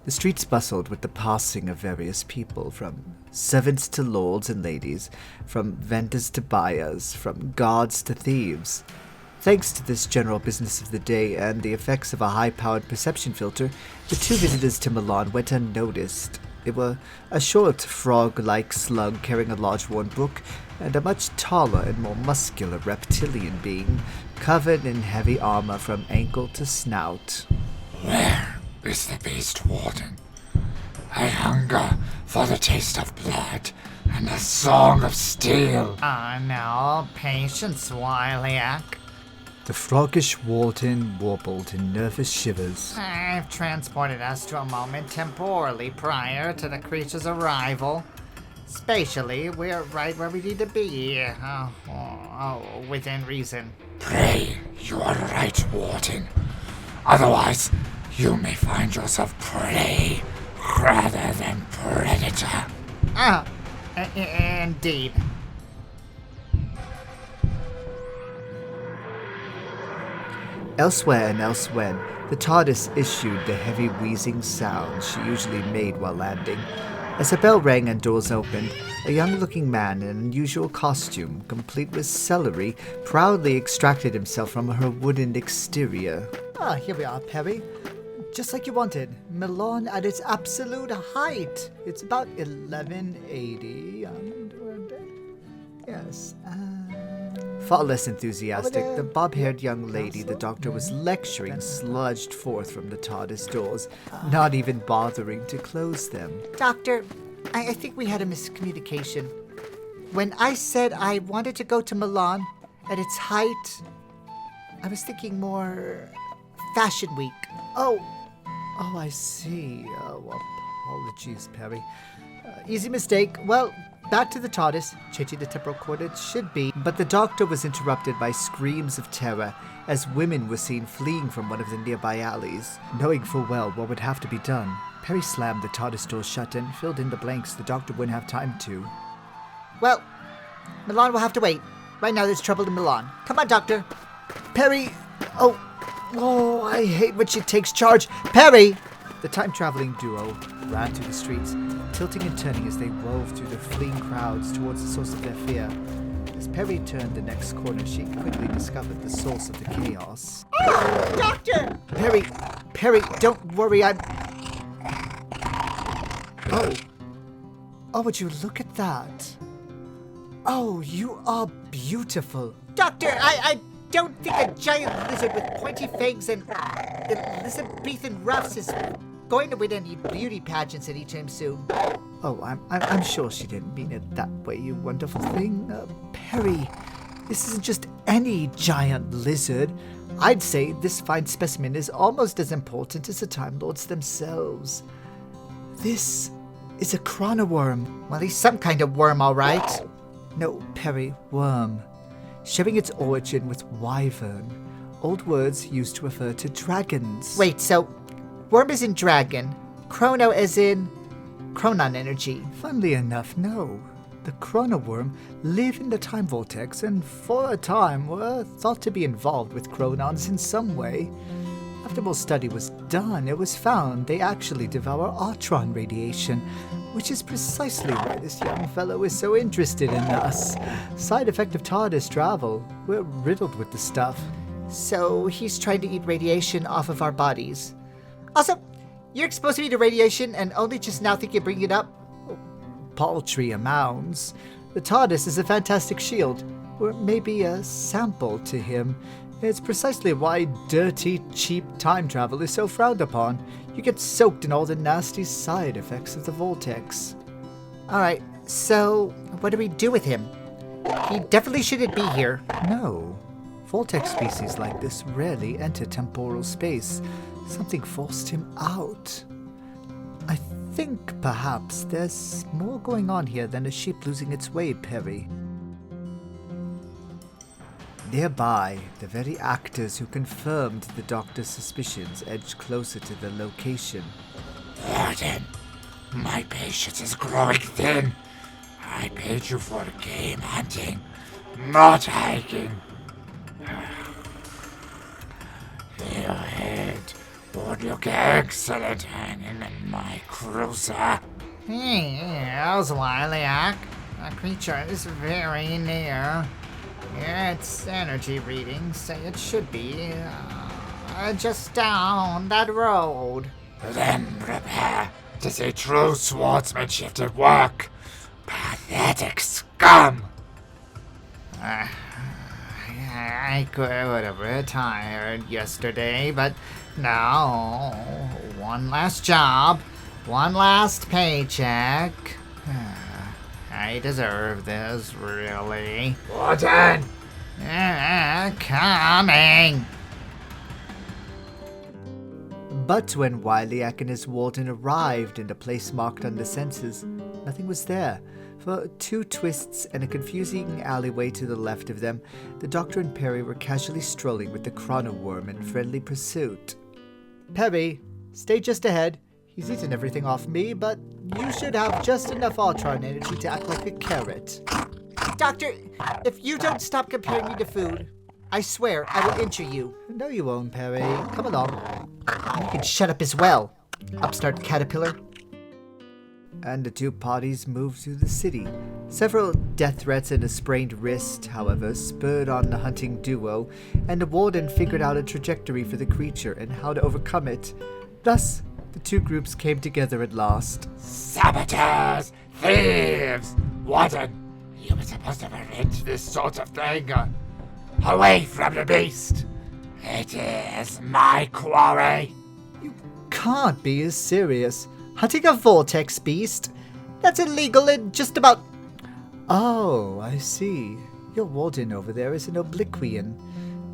The streets bustled with the passing of various people, from servants to lords and ladies, from vendors to buyers, from guards to thieves. Thanks to this general business of the day and the effects of a high-powered perception filter, the two visitors to Milan went unnoticed. They were a short, frog-like slug carrying a large worn book, and a much taller and more muscular reptilian being, covered in heavy armor from ankle to snout. Where is the beast warden? I hunger for the taste of blood and the song of steel. No, patience, Wylyak. The froggish warden warbled in nervous shivers. I've transported us to a moment temporally prior to the creature's arrival. Spatially, we're right where we need to be. Within reason. Pray you are right, warden. Otherwise, you may find yourself prey rather than predator. Indeed. Elsewhere and elsewhen, the TARDIS issued the heavy wheezing sound she usually made while landing. As the bell rang and doors opened, a young-looking man in an unusual costume, complete with celery, proudly extracted himself from her wooden exterior. Here we are, Peri. Just like you wanted. Milan at its absolute height. It's about 1180. Yes. Far less enthusiastic, the bob-haired young lady the doctor was lecturing sludged forth from the TARDIS doors, not even bothering to close them. Doctor, I think we had a miscommunication. When I said I wanted to go to Milan at its height, I was thinking more Fashion Week. Oh, I see. Apologies, Peri. Easy mistake. Well, back to the TARDIS, changing the temporal coordinates should be, but the doctor was interrupted by screams of terror as women were seen fleeing from one of the nearby alleys. Knowing full well what would have to be done, Peri slammed the TARDIS door shut and filled in the blanks the doctor wouldn't have time to. Well, Milan will have to wait. Right now there's trouble in Milan. Come on, Doctor. Peri! Oh, I hate when she takes charge. Peri! The time-traveling duo ran through the streets, tilting and turning as they wove through the fleeing crowds towards the source of their fear. As Peri turned the next corner, she quickly discovered the source of the chaos. Oh, Doctor! Peri, don't worry, I'm... Oh, would you look at that? Oh, you are beautiful. Doctor, I don't think a giant lizard with pointy fangs and Elizabethan ruffs is going to win any beauty pageants anytime soon. Oh, I'm sure she didn't mean it that way, you wonderful thing. Peri, this isn't just any giant lizard. I'd say this fine specimen is almost as important as the Time Lords themselves. This is a chronowyrm. Well, he's some kind of worm, all right. No, Peri, worm. Sharing its origin with wyvern, old words used to refer to dragons. Wait, so worm is in dragon, chrono as in chronon energy. Funnily enough, no. The chronowyrm live in the time vortex and for a time were thought to be involved with chronons in some way. After more study was done, it was found they actually devour Artron radiation, which is precisely why this young fellow is so interested in us. Side effect of TARDIS travel. We're riddled with the stuff. So he's trying to eat radiation off of our bodies. Also, you're exposed to radiation and only just now think you're bringing it up? Paltry amounts. The TARDIS is a fantastic shield, or maybe a sample to him. It's precisely why dirty, cheap time travel is so frowned upon. You get soaked in all the nasty side effects of the vortex. Alright, so what do we do with him? He definitely shouldn't be here. No. Vortex species like this rarely enter temporal space. Something forced him out. I think perhaps there's more going on here than a ship losing its way, Peri. Nearby, the very actors who confirmed the doctor's suspicions edged closer to the location. Warden, my patience is growing thin. I paid you for game hunting, not hiking. Your head would look excellent hanging in my cruiser. Yes, Wyliak. The creature is very near. Its energy readings say it should be just down that road. Then prepare to see true swordsmanship at work. Pathetic scum! I could have retired yesterday, but no. One last job, one last paycheck. I deserve this, really. Warden! Coming! But when Wyliak and his warden arrived in a place marked under sensors, nothing was there. For 2 twists and a confusing alleyway to the left of them, the Doctor and Peri were casually strolling with the Wyrm in friendly pursuit. Peri, stay just ahead. He's eaten everything off me, but you should have just enough Ultron energy to act like a carrot. Doctor, if you don't stop comparing me to food, I swear I will injure you. No, you won't, Peri. Come along. You can shut up as well, upstart caterpillar. And the 2 parties moved through the city. Several death threats and a sprained wrist, however, spurred on the hunting duo, and the warden figured out a trajectory for the creature and how to overcome it. Thus, the 2 groups came together at last. Saboteurs! Thieves! Warden, you were supposed to prevent this sort of thing. Away from the beast! It is my quarry! You can't be as serious. Hunting a vortex beast? That's illegal in just about... Oh, I see. Your warden over there is an obliquian.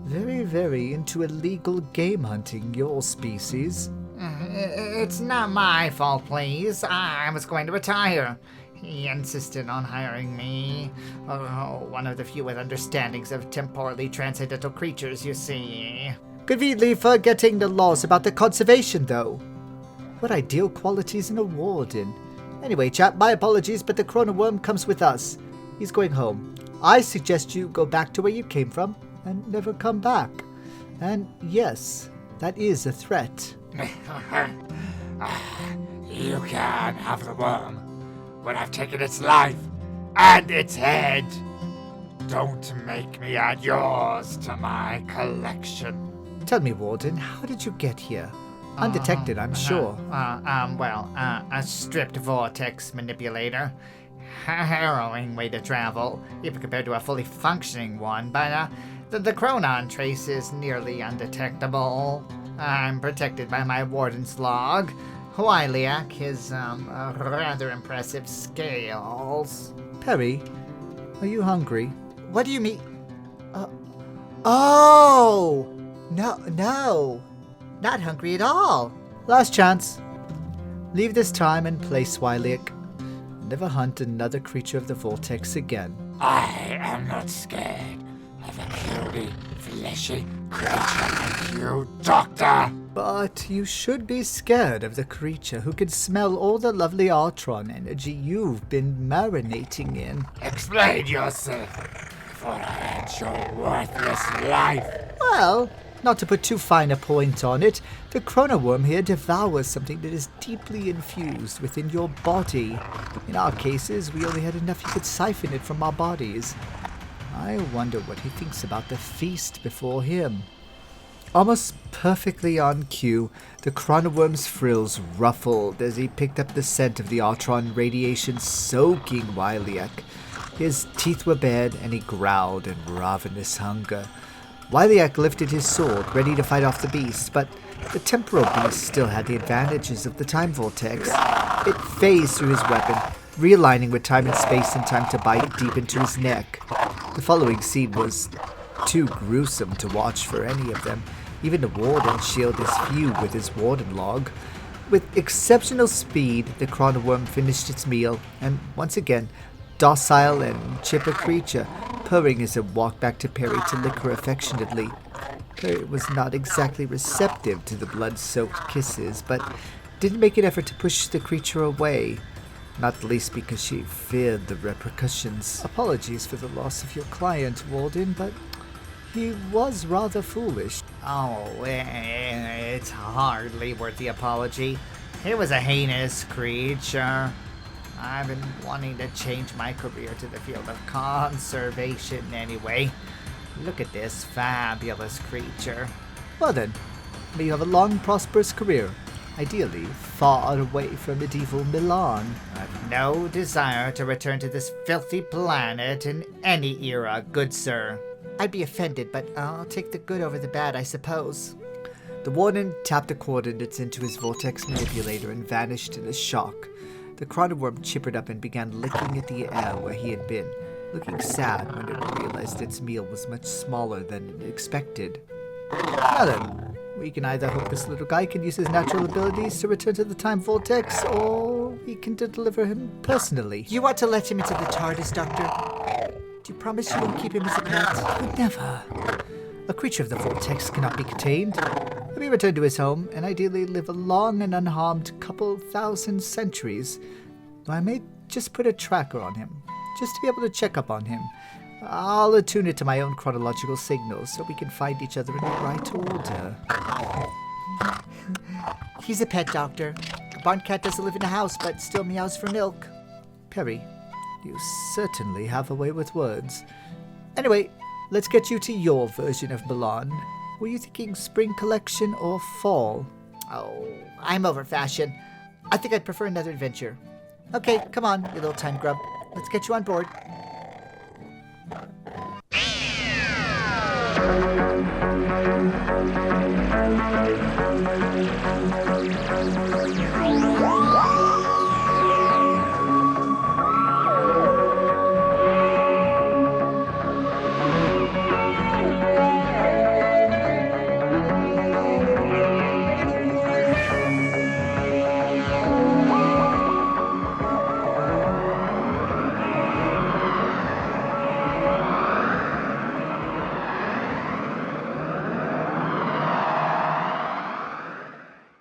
Very, very into illegal game hunting, your species. It's not my fault, please. I was going to retire. He insisted on hiring me. One of the few with understandings of temporally transcendental creatures, you see. Conveniently forgetting the laws about the conservation, though. What ideal qualities in a warden. Anyway, chap, my apologies, but the Wyrm comes with us. He's going home. I suggest you go back to where you came from and never come back. And yes, that is a threat. You can have the worm when I've taken its life and its head. Don't make me add yours to my collection. Tell me, Warden, how did you get here? Undetected, I'm sure. A stripped vortex manipulator. Harrowing way to travel, even compared to a fully functioning one, but the chronon trace is nearly undetectable. I'm protected by my warden's log. Wyliak, his rather impressive scales. Peri, are you hungry? What do you mean? Oh! No. Not hungry at all. Last chance. Leave this time and place, Wyliak. Never hunt another creature of the vortex again. I am not scared of a puny, fleshy creature like you, Doctor. But you should be scared of the creature who can smell all the lovely Ultron energy you've been marinating in. Explain yourself before I end your worthless life. Well, not to put too fine a point on it, the Wyrm here devours something that is deeply infused within your body. In our cases, we only had enough you could siphon it from our bodies. I wonder what he thinks about the feast before him. Almost perfectly on cue, the Wyrm's frills ruffled as he picked up the scent of the Ultron radiation soaking Wyliak. His teeth were bared and he growled in ravenous hunger. Wyliak lifted his sword, ready to fight off the beast, but the temporal beast still had the advantages of the time vortex. It phased through his weapon, realigning with time and space in time to bite deep into his neck. The following scene was too gruesome to watch for any of them. Even the warden shielded his view with his warden log. With exceptional speed, the Wyrm finished its meal, and once again, docile and chipper creature, purring as it walked back to Peri to lick her affectionately. Peri was not exactly receptive to the blood-soaked kisses, but didn't make an effort to push the creature away, not least because she feared the repercussions. Apologies for the loss of your client, Warden, but he was rather foolish. Oh, it's hardly worth the apology. He was a heinous creature. I've been wanting to change my career to the field of conservation anyway. Look at this fabulous creature. Well then, may you have a long, prosperous career. Ideally, far away from medieval Milan. I've no desire to return to this filthy planet in any era, good sir. I'd be offended, but I'll take the good over the bad, I suppose. The warden tapped the coordinates into his vortex manipulator and vanished in a shock. The Wyrm chippered up and began licking at the air where he had been, looking sad when it realized its meal was much smaller than it expected. Now then, we can either hope this little guy can use his natural abilities to return to the time vortex, or we can deliver him personally. You want to let him into the TARDIS, Doctor? Do you promise you won't keep him as a pet? Would never. A creature of the vortex cannot be contained. Let me return to his home, and ideally live a long and unharmed couple thousand centuries. Though I may just put a tracker on him, just to be able to check up on him. I'll attune it to my own chronological signals so we can find each other in the right order. He's a pet, Doctor. A barn cat doesn't live in a house, but still meows for milk. Peri, you certainly have a way with words. Anyway, let's get you to your version of Milan. Were you thinking spring collection or fall? Oh, I'm over fashion. I think I'd prefer another adventure. Okay, come on, you little time grub. Let's get you on board.